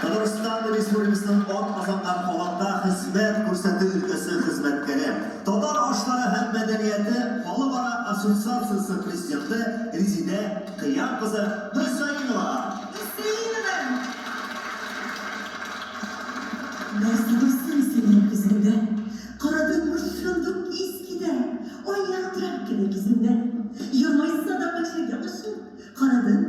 Tataristan Respublikasının ot azamlar qo'lida xizmat ko'rsatuv ülkesi xizmatkari, Tatar oshlari ham madaniyati xalqaro assotsiatsiyasi prezidenti Rezida Qiyam qizi Husaynova. Nasılsın senin kızımda? Karadınmış şunduk eskide. O yatrak gibi kızımda. Yamaysa da başa yamışım. Karadın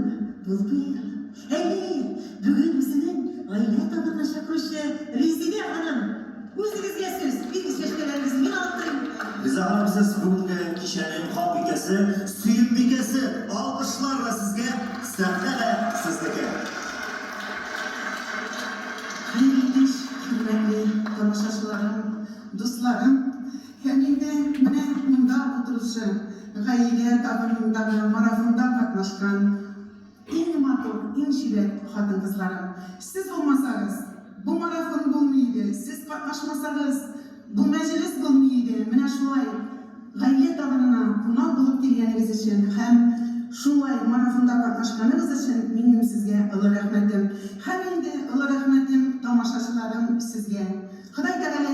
buldu ya. Hey, bugün bizinin aile tadına şakışı Rezide Hanım. O'zingizga söz, bizning şaşkalarınızı men alttırayım. Bize hamsiz bugün kişinin hafikesi, suyumbikesi, alkışlarla sizge, sahne ve sizdeki. Hayırlı iş, hürmetli tamaşaçılarım, dostlarım, kendimde mene munda oturuşu, gayle davranımda marafonda katlaşkan, en matur, en şiret kadın kızlarım. Siz olmasanız, bu marafon bulmaydı, siz katlaşmasanız, bu meclis bulmaydı, mene şulay, gayle davranına kunak bulup gelgeniniz için, hem şulay marafonda katlaşkanınız için benim sizge ılı rahmetim. Hem de ılı rahmetim tamaşaçılarım sizge. Xuday Teala